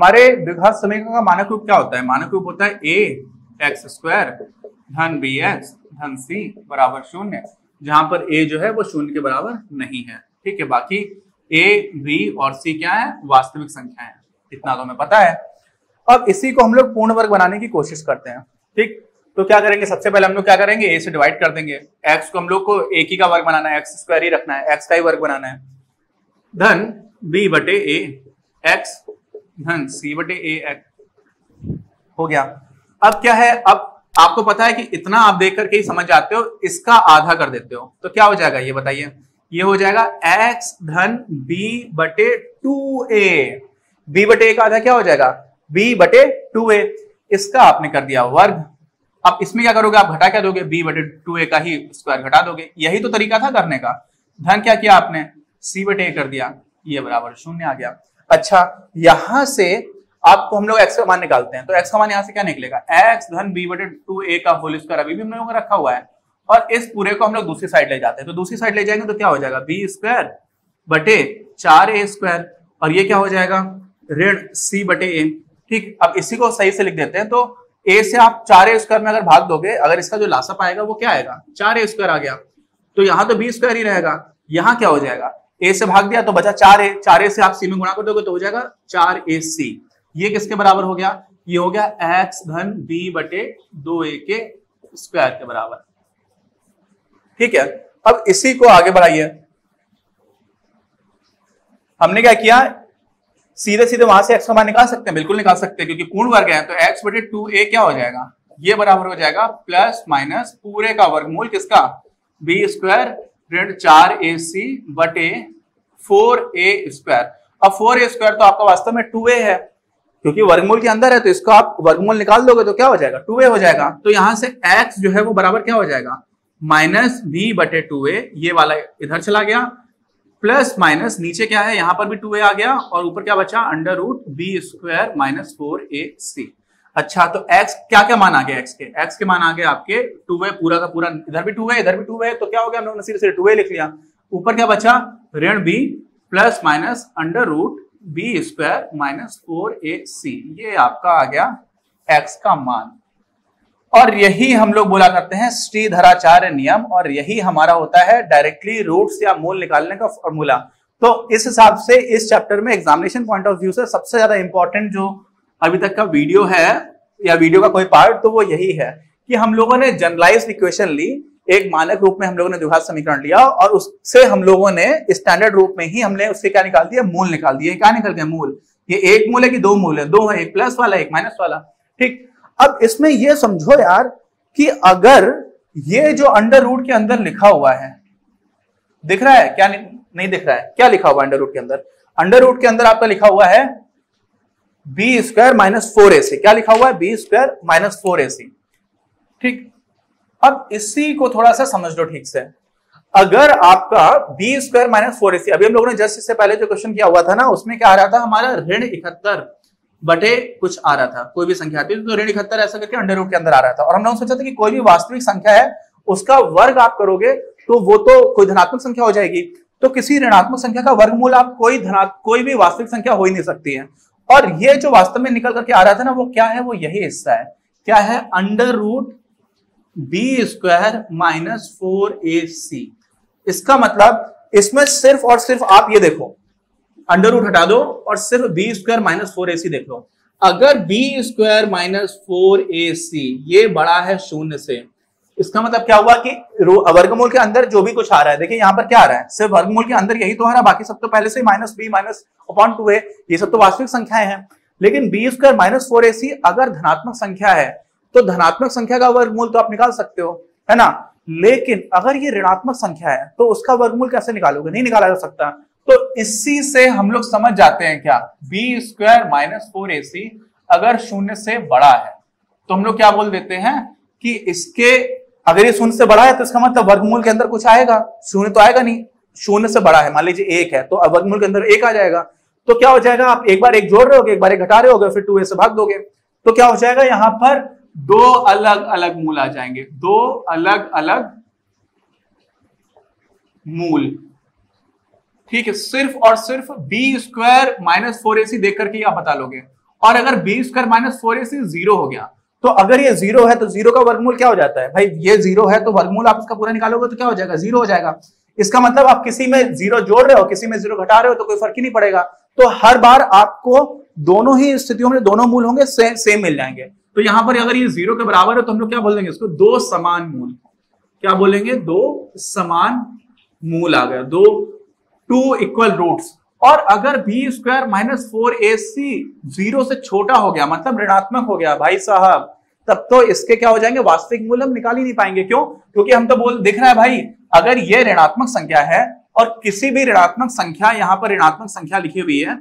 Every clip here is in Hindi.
हमारे द्विघात समीकरण का मानक रूप क्या होता है? मानक रूप होता है a एक्स स्क्वायर धन बी एक्स धन सी बराबर 0, जहां पर a जो है वो 0 के बराबर नहीं है। ठीक है, बाकी a, b और c क्या है? वास्तविक संख्या है। इतना तो हमें पता है। अब इसी को हम लोग पूर्ण वर्ग बनाने की कोशिश करते हैं। ठीक, तो क्या करेंगे? सबसे पहले हम लोग क्या करेंगे? a से डिवाइड कर देंगे। x को हम लोग को एक ही का वर्ग बनाना है, एक्स स्क्वायर ही रखना है, x का ही वर्ग बनाना है, धन b बटे a x धन c बटे a x हो गया। अब क्या है? अब आपको पता है कि इतना आप देख करके ही समझ जाते हो, इसका आधा कर देते हो तो क्या हो जाएगा ये बताइए? ये हो जाएगा x धन b बटे 2a। b बटे a का आधा क्या हो जाएगा? b बटे 2a। इसका आपने कर दिया वर्ग। अब इसमें क्या करोगे? आप घटा क्या दोगे? b बटे 2a का ही स्क्वायर घटा दोगे। यही तो तरीका था करने का। धन क्या किया आपने? c बटे a कर दिया, ये बराबर 0 आ गया। अच्छा, यहां से आपको हम लोग x का मान निकालते हैं, तो x का मान यहां से क्या निकलेगा? x धन b बटे 2a का होल स्क्वायर अभी भी हम लोगों ने रखा हुआ है, और इस पूरे को हम लोग दूसरी साइड ले जाते हैं, तो दूसरी साइड ले जाएंगे तो क्या हो जाएगा? b स्क्वायर बटे 4a स्क्वायर, और ये क्या हो जाएगा? ऋण c बटे a। ठीक, अब इसी को सही से लिख देते हैं, तो a से आप 4a स्क्वायर में अगर भाग दोगे, अगर इसका जो लासप आएगा वो क्या आएगा? 4a स्क्वायर आ गया, तो यहां तो b स्क्वायर ही रहेगा। यहां क्या हो जाएगा? a से भाग दिया तो बचा 4a, 4a से आप c में गुणा कर दोगे तो हो जाएगा 4ac। ये किसके बराबर हो गया? ये हो गया x धन b बटे 2a के स्क्वायर के बराबर। ठीक है, अब इसी को आगे बढ़ाइए। हमने क्या किया? सीधे सीधे वहां से x का मान निकाल सकते हैं, बिल्कुल निकाल सकते हैं, क्योंकि पूर्ण वर्ग है, तो x बटे 2a क्या हो जाएगा? ये बराबर हो जाएगा प्लस माइनस पूरे का वर्गमूल किसका? b स्क्वायर ऋण 4ac बटे 4a स्क्वायर। अब 4a स्क्वायर तो आपका वास्तव में 2a है, क्योंकि वर्गमूल के अंदर है, तो इसको आप वर्गमूल निकाल दोगे तो क्या हो जाएगा? 2a हो जाएगा। तो यहां से x जो है वो बराबर क्या हो जाएगा? माइनस b बटे 2a, ये वाला इधर चला गया, प्लस माइनस नीचे क्या है? यहां पर भी 2a आ गया, और ऊपर क्या बचा? Under root b square minus 4ac। अच्छा, तो x क्या क्या मान आ गया? x के मान आ गए आपके 2a, पूरा का पूरा, इधर भी 2a इधर भी 2a, तो क्या हो गया? हम लोगों ने सीधे 2a लिख लिया। ऊपर क्या बचा? ऋण b plus minus under root b square minus 4ac, ये आपका आ गया x का मान। और यही हम लोग बोला करते हैं श्रीधराचार्य नियम, और यही हमारा होता है डायरेक्टली रूट्स या मूल निकालने का फॉर्मूला। तो इस हिसाब से इस चैप्टर में एग्जामिनेशन पॉइंट ऑफ व्यू से सबसे ज्यादा इंपॉर्टेंट जो अभी तक का वीडियो है या वीडियो का कोई पार्ट, तो वो यही है कि हम लोगों ने जनरलाइज्ड इक्वेशन ली, एक मानक रूप में हम लोगों ने द्विघात समीकरण लिया, और उससे हम लोगों ने स्टैंडर्ड रूप में ही हमने उससे क्या निकाल दिया? मूल निकाल दिया। क्या निकल गया? मूल। ये एक मूल है कि दो मूल है? दो है, एक प्लस वाला एक माइनस वाला। ठीक, अब इसमें ये समझो यार कि अगर ये जो अंडर रूट के अंदर लिखा हुआ है, दिख रहा है क्या? नहीं दिख रहा है? क्या लिखा हुआ अंडर रूट के अंदर? अंडर रूट के अंदर आपका लिखा हुआ है b स्क्वायर माइनस 4ac। क्या लिखा हुआ है? b square minus 4ac। ठीक, अब इसी को थोड़ा सा समझ लो ठीक से। अगर आपका b स्क्वायर माइनस 4ac, अभी हम लोगों ने जस्ट इससे पहले जो क्वेश्चन किया हुआ था ना, उसमें क्या आ रहा था हमारा? ऋण 71 बटे कुछ आ रहा था, कोई भी संख्या आती है तो ऋण 71 ऐसा करके अंडर रूट के अंदर आ रहा था, और हम लोग सोचा था कि कोई भी वास्तविक संख्या है उसका वर्ग आप करोगे तो वो तो कोई धनात्मक संख्या हो जाएगी, तो किसी ऋणात्मक संख्या का वर्गमूल आप कोई भी वास्तविक संख्या हो ही नहीं सकती है। और ये जो वास्तव में निकल करके आ रहा था ना, वो क्या है? वो यही हिस्सा है। क्या है? Under root b square minus 4ac। इसका मतलब इसमें सिर्फ और सिर्फ आप ये देखो, अंडर रूट हटा दो और सिर्फ b स्क्वायर माइनस 4ac देख लो। अगर b स्क्वायर माइनस 4ac ये बड़ा है 0 से, इसका मतलब क्या हुआ कि वर्गमूल के अंदर जो भी कुछ आ रहा है, देखिए यहां पर क्या आ रहा है? सिर्फ वर्गमूल के अंदर यही तो आ रहा है, बाकी सब तो पहले से minus b minus upon 2a, ये सब तो वास्तविक संख्याएं हैं। लेकिन b स्क्वायर माइनस 4ac अगर धनात्मक संख्या है, तो धनात्मक संख्या का वर्गमूल तो आप निकाल सकते हो, है ना? लेकिन अगर ये ऋणात्मक संख्या है तो उसका वर्गमूल कैसे निकालोगे? नहीं निकाला जा सकता। तो इसी से हम लोग समझ जाते हैं क्या? b स्क्वायर माइनस 4ac अगर 0 से बड़ा है तो हम लोग क्या बोल देते हैं कि इसके, अगर ये 0 से बड़ा है तो इसका मतलब वर्गमूल के अंदर कुछ आएगा, 0 तो आएगा नहीं। 0 से बड़ा है, मान लीजिए 1 है, तो अब वर्गमूल के अंदर 1 आ जाएगा, तो क्या हो जाएगा? आप एक बार 1 जोड़ रहे होगे, एक बार 1 घटा रहे होगे, फिर 2a से भाग दोगे, तो क्या हो जाएगा? यहां पर दो अलग अलग मूल आ जाएंगे, दो अलग अलग मूल। ठीक है, सिर्फ और सिर्फ b स्क्वायर माइनस 4ac देख करके आप बता लोगे। और अगर बी स्क्वायर माइनस 4ac 0 हो गया, तो अगर ये 0 है तो 0 का वर्गमूल क्या हो जाता है भाई, ये 0 है तो वर्गमूल आप इसका पूरा निकालोगे तो क्या हो जाएगा, 0 हो जाएगा। इसका मतलब आप किसी में 0 जोड़ रहे हो, किसी में 0 घटा रहे हो तो कोई फर्क ही नहीं पड़ेगा। तो हर बार आपको दोनों ही स्थितियों में दोनों मूल होंगे सेम मिल जाएंगे। तो यहां पर अगर ये 0 के बराबर है तो हम लोग क्या बोल देंगे इसको, दो समान मूल। क्या बोलेंगे, दो समान मूल आ गया, दो टू इक्वल रूट्स। और अगर बी स्क्वायर माइनस 4ac 0 से छोटा हो गया, मतलब ऋणात्मक हो गया भाई साहब, तब तो इसके क्या हो जाएंगे, वास्तविक मूल हम निकाल ही नहीं पाएंगे। क्यों? क्योंकि हम तो दिख रहा है भाई, अगर ये ऋणात्मक संख्या है और किसी भी ऋणात्मक संख्या, यहां पर ऋणात्मक संख्या लिखी हुई है,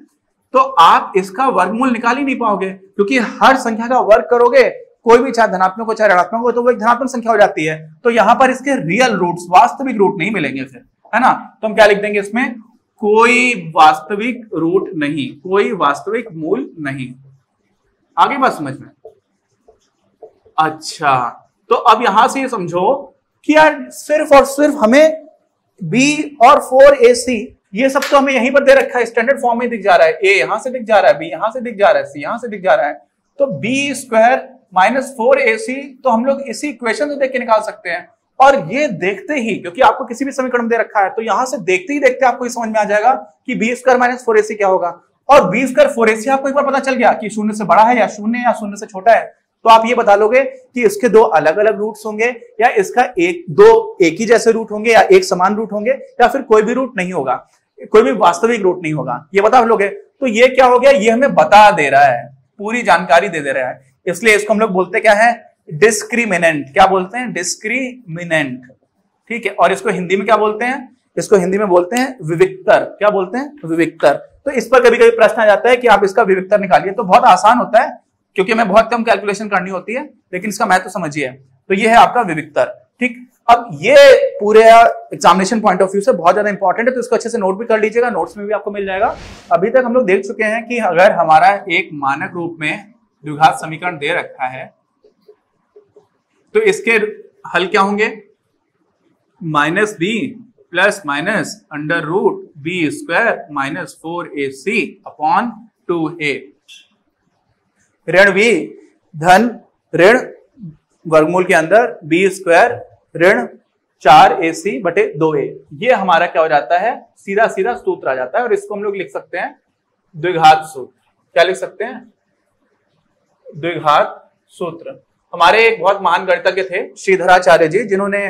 तो आप इसका वर्गमूल निकाल ही नहीं पाओगे, क्योंकि हर संख्या का वर्ग करोगे, कोई भी चाहे धनात्मक हो चाहे ऋणात्मक हो, तो वो एक धनात्मक संख्या हो जाती है। तो यहां पर इसके रियल रूट्स, वास्तविक रूट नहीं मिलेंगे फिर, है ना। तो हम क्या लिख देंगे इसमें, कोई वास्तविक रूट नहीं, कोई वास्तविक मूल नहीं। आगे बात समझ में? अच्छा, तो अब यहां से ये समझो कि यार सिर्फ और सिर्फ हमें b और 4ac ये सब तो हमें यहीं पर दे रखा है, स्टैंडर्ड फॉर्म में दिख जा रहा है, a यहां से दिख जा रहा है, b यहां से दिख जा रहा है, c यहां से दिख जा रहा है। तो b स्क्वायर माइनस 4ac तो हम लोग इसी इक्वेशन से देख के निकाल सकते हैं। और ये देखते ही, क्योंकि आपको किसी भी समीकरण में दे रखा है, तो यहां से देखते ही देखते आपको ये समझ में आ जाएगा कि b स्क्वायर माइनस 4ac क्या होगा। और b स्क्वायर 4ac आपको एक बार पता चल गया कि शून्य से बड़ा है या शून्य से छोटा है, तो आप ये बता लोगे कि इसके दो अलग अलग रूट्स होंगे, या इसका एक ही जैसे रूट होंगे, या एक समान रूट होंगे, या फिर कोई भी रूट नहीं होगा, कोई भी वास्तविक रूट नहीं होगा, ये बता लोगे। तो ये क्या हो गया, ये हमें बता दे रहा है, पूरी जानकारी दे रहा है, इसलिए इसको हम लोग बोलते क्या है, डिस्क्रिमिनेंट। क्या बोलते हैं, डिस्क्रिमिनेंट, ठीक है। और इसको हिंदी में क्या बोलते हैं, इसको हिंदी में बोलते हैं विविक्तर। क्या बोलते हैं, विविक्तर। तो इस पर कभी कभी प्रश्न आ जाता है कि आप इसका विविक्तर निकालिए, तो बहुत आसान होता है, क्योंकि हमें बहुत कम कैलकुलेशन करनी होती है, लेकिन इसका महत्व तो समझिए। तो ये है आपका विविक्तर, ठीक। अब ये पूरे एग्जामिनेशन पॉइंट ऑफ व्यू से बहुत ज्यादा इंपॉर्टेंट है, तो इसको अच्छे से नोट भी कर लीजिएगा, नोट्स में भी आपको मिल जाएगा। अभी तक हम लोग देख चुके हैं कि अगर हमारा एक मानक रूप में द्विघात समीकरण दे रखा है, तो इसके हल क्या होंगे, minus B plus minus under root B square minus 4ac upon 2a, ऋण b धन ऋण वर्गमूल के अंदर b स्क्वायर ऋण 4ac बटे 2a। ये हमारा क्या हो जाता है, सीधा सीधा सूत्र आ जाता है, और इसको हम लोग लिख सकते हैं द्विघात सूत्र। क्या लिख सकते हैं, द्विघात सूत्र। हमारे एक बहुत महान गणितज्ञ थे श्रीधराचार्य जी, जिन्होंने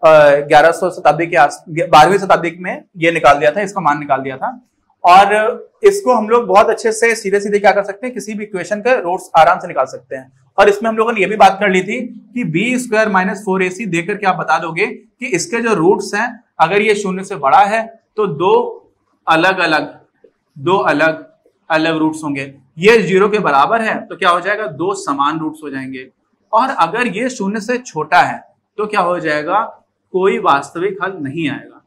1100 शताब्दी के 12वीं शताब्दी में ये निकाल दिया था, इसका मान निकाल दिया था। और इसको हम लोग बहुत अच्छे से सीधे सीधे क्या कर सकते हैं, किसी भी इक्वेशन के रूट्स आराम से निकाल सकते हैं। और इसमें हम लोगों ने ये भी बात कर ली थी कि बी स्क्वायर माइनस 4ac देकर के आप बता दोगे कि इसके जो रूट्स हैं, अगर ये शून्य से बड़ा है तो दो अलग अलग रूट्स होंगे। ये 0 के बराबर है तो क्या हो जाएगा, दो समान रूट्स हो जाएंगे। और अगर ये शून्य से छोटा है तो क्या हो जाएगा, कोई वास्तविक हल नहीं आएगा,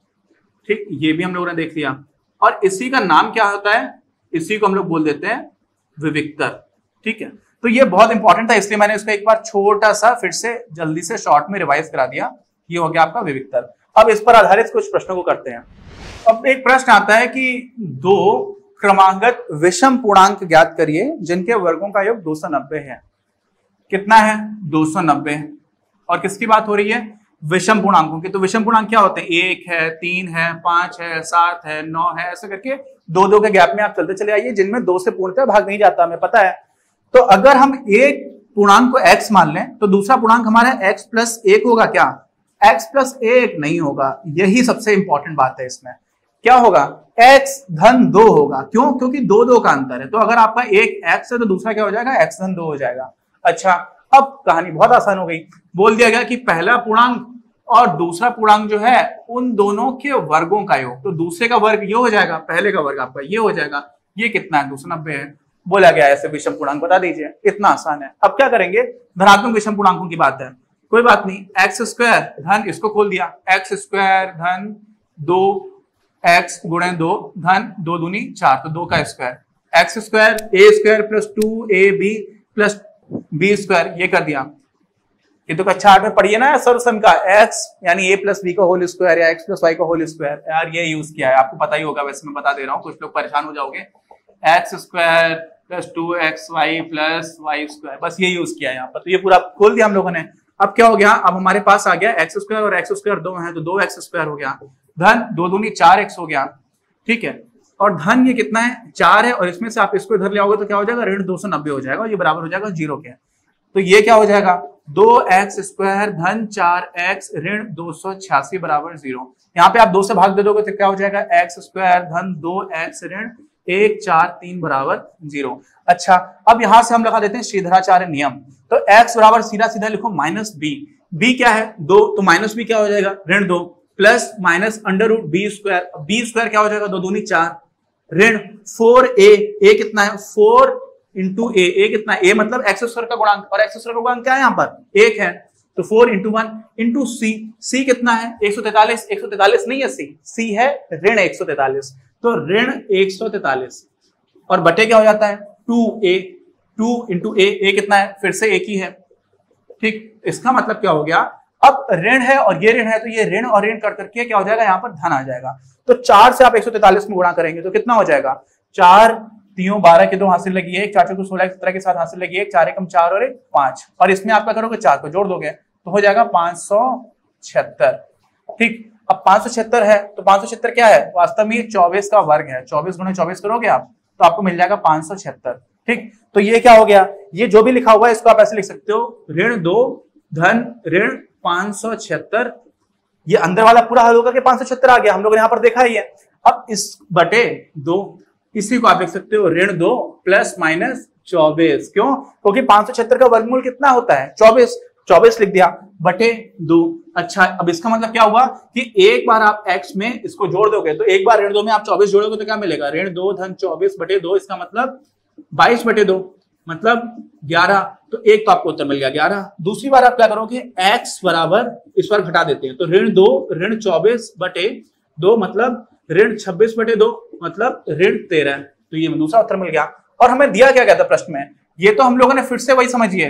ठीक। ये भी हम लोगों ने देख लिया। और इसी का नाम क्या होता है, इसी को हम लोग बोल देते हैं विविक्तर, ठीक है। तो ये बहुत इंपॉर्टेंट था, इसलिए मैंने इसको एक बार छोटा सा फिर से जल्दी से शॉर्ट में रिवाइज करा दिया। ये हो गया आपका विविक्तर। अब इस पर आधारित कुछ प्रश्नों को करते हैं। अब एक प्रश्न आता है कि दो क्रमागत विषम पूर्णांक ज्ञात करिए जिनके वर्गों का योग 290 है। कितना है, 290। और किसकी बात हो रही है, विषम पूर्णांकों की। तो विषम पूर्णांक क्या होते हैं, 1 है, 3 है, 5 है, 7 है, 9 है, ऐसे करके दो दो के गैप में आप चलते चले आइए, जिनमें 2 से पूर्णतः भाग नहीं जाता, हमें पता है। तो अगर हम एक पूर्णांक को x मान लें तो दूसरा पूर्णांक हमारा x प्लस 1 होगा। क्या, x प्लस 1 नहीं होगा। यही सबसे इंपॉर्टेंट बात है इसमें। क्या होगा, x धन 2 होगा। क्यों, क्योंकि 2 का अंतर है। तो अगर आपका एक x है तो दूसरा क्या हो जाएगा, x धन 2 हो जाएगा। अच्छा, अब कहानी बहुत आसान हो गई। बोल दिया गया कि पहला पूर्णांक और दूसरा पूर्णांक जो है उन दोनों के वर्गों का योग। तो दूसरे का वर्ग ये हो जाएगा, पहले का वर्ग आपका ये हो जाएगा। ये कितना है, 290 है। बोला गया ऐसे विषम पूर्णांक बता दीजिए, इतना आसान है। अब क्या करेंगे, धनात्मक विषम पूर्णांकों की बात है, कोई बात नहीं। एक्स स्क्वायर धन, इसको खोल दिया, एक्स स्क्वायर धन 2x गुणे 2 धन 2 दूनी 4, तो 2 का square. X square A square plus 2ab plus B square, ये कर दिया। ये तो कक्षा 8 में पढ़िए ना सर्वसम का, x यानी a प्लस बी का होल स्क्वायर या x प्लस वाई का होल स्क्वायर। यार ये यूज किया है, आपको पता ही होगा, वैसे मैं बता दे रहा हूँ, कुछ लोग परेशान हो जाओगे। X square plus 2xy plus Y square, बस ये यूज किया यहाँ पर। तो ये पूरा खोल दिया हम लोगों ने। अब क्या हो गया, अब हमारे पास आ गया एक्स स्क्वायर और एक्स स्क्वायर 2 है तो 2x स्क्वायर हो गया, धन 2 दूनी 4x हो गया, ठीक है। और धन ये कितना है 4 है, और इसमें से आप इसको इधर ले आओगे तो क्या हो जाएगा, ऋण 290 हो जाएगा, और ये बराबर हो जाएगा 0 के। तो ये क्या हो जाएगा 2x स्क्वायर धन 4x ऋण 286 बराबर 0। यहाँ पे आप 2 से भाग दे दोगे तो क्या हो जाएगा x स्क्वायर धन 2x ऋण 143 बराबर 0। अच्छा, अब यहां से हम लगा देते हैं श्रीधराचार्य नियम। तो x बराबर सीधा सीधा लिखो माइनस बी, b क्या है 2, तो माइनस बी क्या हो जाएगा ऋण 2 plus minus under root B square, B square क्या हो जाएगा 2 दूनी 4 ऋण 4a, a कितना है 4 इंटू a कितना है a मतलब एक्स स्क्वायर का गुणांक, और एक्स स्क्वायर का गुणांक क्या है यहाँ पर 1 है, तो 4 इंटू 1 इंटू c कितना है 143, 143 नहीं है c है ऋण 143, तो ऋण 143 और बटे क्या हो जाता है 2a, 2 इंटू a कितना है फिर से एक ही है, ठीक। इसका मतलब क्या हो गया, अब ऋण है और ये ऋण है, तो ये ऋण और ऋण कर करके क्या हो जाएगा यहाँ पर धन आ जाएगा। तो 4 से आप 143 में गुणा करेंगे तो कितना हो जाएगा 4 3 12 के 2 हासिल लगी 1, 4 को 16 17 के साथ हासिल लगी 1, 4 एकम 4 और 1 5, और इसमें आप क्या करोगे 4 को जोड़ दोगे तो हो जाएगा 576, ठीक। अब 576 है तो 576 क्या है, वास्तव में 24 का वर्ग है, 24 गुणे 24 करोगे आप तो आपको मिल जाएगा 576, ठीक। तो ये क्या हो गया, ये जो भी लिखा हुआ है इसको आप ऐसे लिख सकते हो ऋण 2 धन ऋण 576, ये अंदर वाला पूरा हल होगा कि 576 आ गया, हम लोगों ने यहाँ पर देखा ही है। अब इस बटे 2 इसी को आप लिख सकते हो ऋण 2 प्लस माइनस 24, क्यों, क्योंकि 576 का वर्गमूल कितना होता है 24, 24 लिख दिया बटे 2। अच्छा, अब इसका मतलब क्या हुआ कि एक बार आप x में इसको जोड़ दोगे तो एक बार ऋण 2 में आप 24 जोड़ोगे तो क्या मिलेगा ऋण 2 धन 24 बटे 2, इसका मतलब 22 बटे 2 मतलब 11, तो एक तो आपको उत्तर मिल गया 11। दूसरी बार आप क्या करोगे x बराबर इस बार घटा देते हैं तो ऋण 2 ऋण 24 बटे 2 मतलब ऋण 26 बटे 2 मतलब ऋण 13, तो ये दूसरा उत्तर मिल गया। और हमें दिया क्या गया था प्रश्न में, ये तो हम लोगों ने फिर से वही समझिए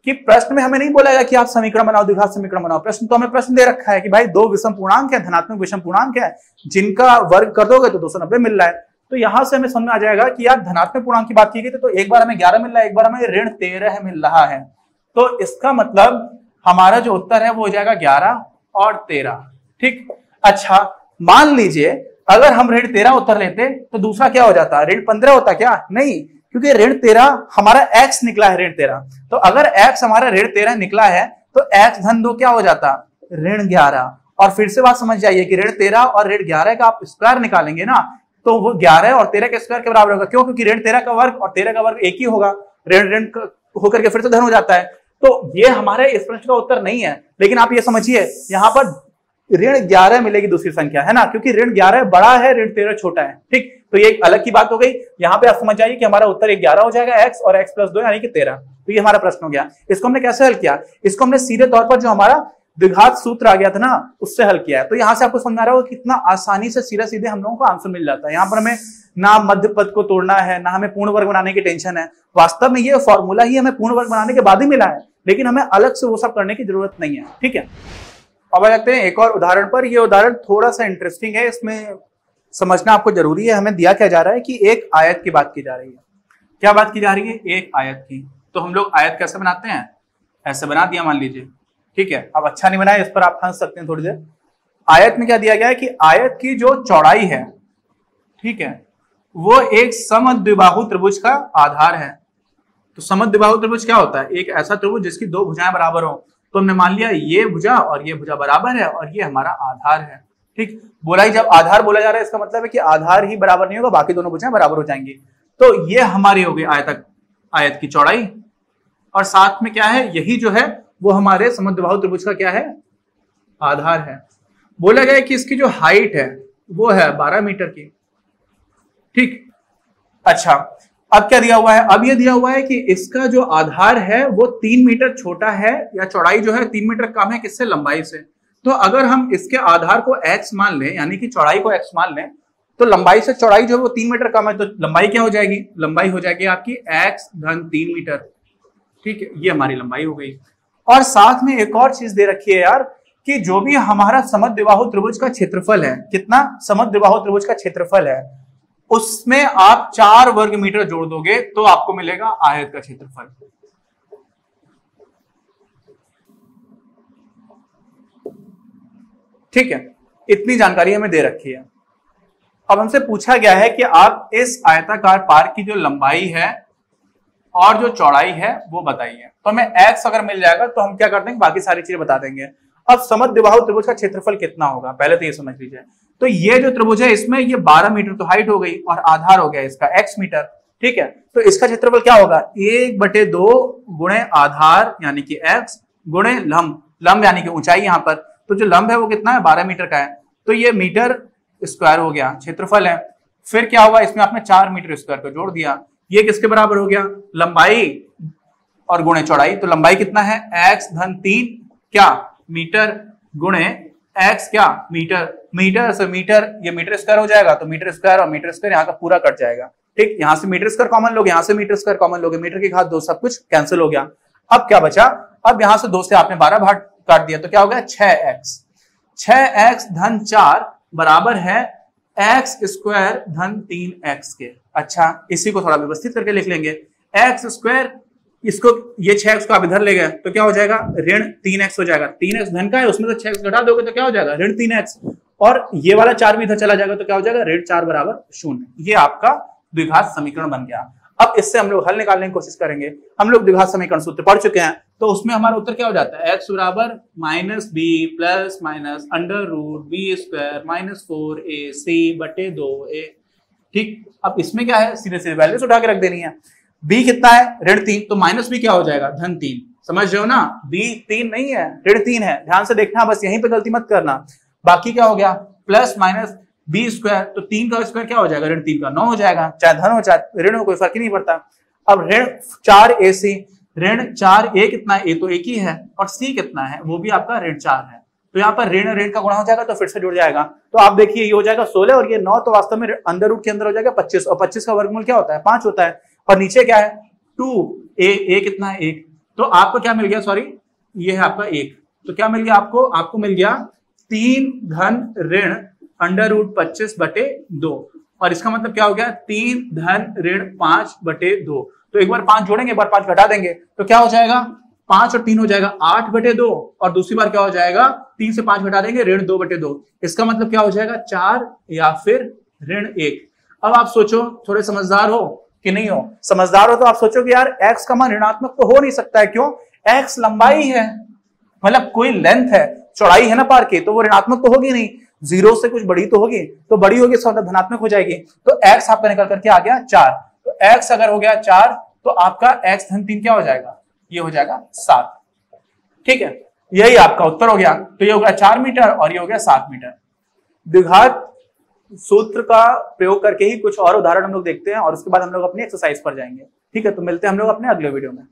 कि प्रश्न में हमें नहीं बोला गया कि आप समीकरण बनाओ द्विघात समीकरण बनाओ, प्रश्न तो हमें प्रश्न दे रखा है कि भाई 2 विषम पूर्णांक है, धनात्मक विषम पूर्णांक है, जिनका वर्ग कर दोगे तो 290 मिल रहा है। तो यहां से हमें समझ में आ जाएगा कि यार धनात्मक पूर्णांक की बात की गई तो एक बार हमें 11 मिल रहा है, एक बार हमें ऋण 13 मिल रहा है, तो इसका मतलब हमारा जो उत्तर है वो हो जाएगा 11 और 13, ठीक। अच्छा, मान लीजिए अगर हम ऋण 13 उत्तर लेते तो दूसरा क्या हो जाता, ऋण 15 होता क्या, नहीं, क्योंकि ऋण 13 हमारा x निकला है ऋण 13, तो अगर x हमारा ऋण 13 निकला है तो x धन 2 क्या हो जाता ऋण 11। और फिर से बात समझ जाइए कि ऋण 13 और ऋण 11 का आप स्क्वायर निकालेंगे ना तो वो 11 और 13 के स्क्वायर के बराबर होगा, क्यों, क्योंकि ऋण 13 का वर्ग और 13 का वर्ग एक ही होगा, ऋण ऋण होकर के फिर से धन हो जाता है। तो ये हमारे इस प्रश्न का उत्तर नहीं है, लेकिन आप ये समझिए यहाँ पर ऋण 11 मिलेगी दूसरी संख्या, है ना, क्योंकि ऋण 11 बड़ा है ऋण 13 छोटा है, ठीक। तो ये एक अलग की बात हो गई, यहाँ पे आप समझ जाइए कि हमारा उत्तर 11 हो जाएगा x और x प्लस 2 यानी कि 13, तो ये हमारा प्रश्न हो गया। इसको हमने कैसे हल किया, इसको हमने सीधे तौर पर जो हमारा द्विघात सूत्र आ गया था ना उससे हल किया है। तो यहाँ से आपको समझ आ रहा होगा कितना आसानी से सीधे सीधे हम लोगों को आंसर मिल जाता है। यहाँ पर हमें ना मध्य पद को तोड़ना है, ना हमें पूर्ण वर्ग बनाने की टेंशन है। वास्तव में ये फॉर्मूला ही हमें पूर्ण वर्ग बनाने के बाद ही मिला है, लेकिन हमें अलग से वो सब करने की जरूरत नहीं है, ठीक है। अब आ जाते हैं एक और उदाहरण पर। ये उदाहरण थोड़ा सा इंटरेस्टिंग है, इसमें समझना आपको जरूरी है। हमें दिया क्या जा रहा है कि एक आयत की बात की जा रही है। क्या बात की जा रही है, एक आयत की। तो हम लोग आयत कैसे बनाते हैं, ऐसे बना दिया मान लीजिए, ठीक है। अब अच्छा नहीं बनाया, इस पर आप हंस सकते हैं थोड़ी देर। आयत में क्या दिया गया है कि आयत की जो चौड़ाई है, ठीक है, वो एक समद्विबाहु त्रिभुज का आधार है। तो समद्विबाहु त्रिभुज क्या होता है, एक ऐसा त्रिभुज जिसकी दो भुजाएं बराबर हो। तो हमने मान लिया ये भुजा और ये भुजा बराबर है और ये हमारा आधार है, ठीक। बोला ही जब आधार बोला जा रहा है इसका मतलब है कि आधार ही बराबर नहीं होगा, बाकी दोनों भुजाएं बराबर हो जाएंगी। तो ये हमारी हो गई आयत की चौड़ाई, और साथ में क्या है, यही जो है वो हमारे समद्विबाहु त्रिभुज का क्या है, आधार है। बोला गया कि इसकी जो हाइट है वो है 12 मीटर की, ठीक। अच्छा, अब क्या दिया हुआ है, अब ये दिया हुआ है कि इसका जो आधार है वो 3 मीटर छोटा है, या चौड़ाई जो है 3 मीटर कम है किससे, लंबाई से। तो अगर हम इसके आधार को x मान लें, यानी कि चौड़ाई को x मान लें, तो लंबाई से चौड़ाई जो है वो 3 मीटर कम है, तो लंबाई क्या हो जाएगी, लंबाई हो जाएगी आपकी x धन 3 मीटर, ठीक है। ये हमारी लंबाई हो गई। और साथ में एक और चीज दे रखी है यार, कि जो भी हमारा समद्विबाहु त्रिभुज का क्षेत्रफल है, कितना समद्विबाहु त्रिभुज का क्षेत्रफल है, उसमें आप 4 वर्ग मीटर जोड़ दोगे तो आपको मिलेगा आयत का क्षेत्रफल। ठीक है, इतनी जानकारी हमें दे रखी है। अब हमसे पूछा गया है कि आप इस आयताकार पार्क की जो लंबाई है और जो चौड़ाई है वो बताइए। तो हमें x अगर मिल जाएगा तो हम क्या कर देंगे, बाकी सारी चीजें बता देंगे। अब समद्विबाहु त्रिभुज का क्षेत्रफल कितना होगा, पहले तो ये समझ लीजिए। तो ये जो त्रिभुज है इसमें ये 12 मीटर तो हाइट हो गई और आधार हो गया इसका x मीटर। ठीक है, तो इसका क्षेत्रफल क्या होगा, 1/2 गुणे आधार यानी कि x गुणे लंब, लंब यानी कि ऊंचाई यहाँ पर, तो जो लंब है वो कितना है, 12 मीटर का है, तो ये मीटर स्क्वायर हो गया, क्षेत्रफल है। फिर क्या हुआ, इसमें आपने 4 मीटर स्क्वायर को जोड़ दिया, ये किसके बराबर हो गया, लंबाई और गुणे चौड़ाई। तो लंबाई कितना है, x धन 3 क्या मीटर गुणे x क्या मीटर, मीटर से मीटर, ये मीटर स्क्वायर हो जाएगा, तो मीटर स्क्वायर और मीटर स्क्वायर यहाँ का पूरा कट जाएगा। ठीक, यहां से मीटर स्क्वायर कॉमन लोगे, यहां से मीटर स्क्वायर कॉमन लोगे, मीटर की घात 2, सब कुछ कैंसिल हो गया। अब क्या बचा, अब यहां से 2 से आपने 12 भाग काट दिया, तो क्या हो गया 6x, 6x धन 4 बराबर है x स्क्वायर धन 3x के। अच्छा, इसी को थोड़ा व्यवस्थित करके लिख लेंगे, x स्क्वायर, इसको ये 6x को आप इधर ले गए तो क्या हो जाएगा, ऋण 3x हो जाएगा, 3x धन का है उसमें से 6x घटा दोगे तो क्या हो जाएगा, ऋण 3x, और ये वाला 4 भी इधर चला जाएगा तो क्या हो जाएगा, ऋण 4 बराबर 0। ये आपका द्विघात समीकरण बन गया। अब इससे हम लोग हल निकालने की कोशिश करेंगे। हम लोग द्विघात समीकरण सूत्र पढ़ चुके हैं, तो उसमें हमारा उत्तर क्या हो जाता है, x बराबर -b plus minus under root b square minus 4ac/2a। ठीक, अब इसमें क्या है, सीधे सीधे वैल्यूज उठा के रख देनी है। b कितना है, ऋण 3, तो माइनस b क्या हो जाएगा, धन 3। समझ रहे हो ना, b 3 नहीं है, ऋण 3 है, ध्यान से देखना, बस यहीं पे गलती मत करना। बाकी क्या हो गया, प्लस माइनस बी स्क्वायर, तो 3 का स्क्वायर क्या हो जाएगा, ऋण 3 का 9 हो जाएगा, चाहे धन हो चाहे ऋण हो, कोई फर्क ही नहीं पड़ता। अब ऋण 4ac, ऋण 4a कितना है, a तो एक ही है, और c कितना है, वो भी आपका ऋण 4 है, तो यहाँ पर ऋण ऋण का गुणा हो जाएगा तो फिर से जुड़ जाएगा। तो आप देखिए ये हो जाएगा 16 और ये 9, तो वास्तव में अंदर रूट के अंदर हो जाएगा 25, और 25 का वर्गमूल क्या होता है, 5 होता है, और नीचे क्या है 2a, कितना है 1, तो आपको क्या मिल गया, सॉरी ये है आपका 1, तो क्या मिल गया आपको मिल गया 3 धन ऋण अंडर रूट 25/2, और इसका मतलब क्या हो गया 3 धन ऋण 5/2। तो एक बार 5 जोड़ेंगे, एक बार 5 घटा देंगे, तो क्या हो जाएगा, 5 और 3 हो जाएगा 8/2, और दूसरी बार क्या हो जाएगा, 3 से 5 घटा देंगे, ऋण 2/2। इसका मतलब क्या हो जाएगा 4 या फिर ऋण 1। अब आप सोचो, थोड़े समझदार हो कि नहीं हो, समझदार हो तो आप सोचो कि यार x का मान ऋणात्मक तो हो नहीं सकता है, क्यों, x लंबाई है, मतलब कोई लेंथ है, चौड़ाई है ना पार की, तो वो ऋणात्मक तो होगी नहीं, 0 से कुछ बड़ी तो होगी, तो बड़ी होगी इसका मतलब धनात्मक हो जाएगी। तो x आपका निकल करके आ गया 4, तो x अगर हो गया 4 तो आपका x धन 3 क्या हो जाएगा, ये हो जाएगा 7। ठीक है, यही आपका उत्तर हो गया। तो ये हो गया 4 मीटर और ये हो गया 7 मीटर। द्विघात सूत्र का प्रयोग करके ही कुछ और उदाहरण हम लोग देखते हैं, और उसके बाद हम लोग अपनी एक्सरसाइज पर जाएंगे। ठीक है, तो मिलते हैं हम लोग अपने अगले वीडियो में।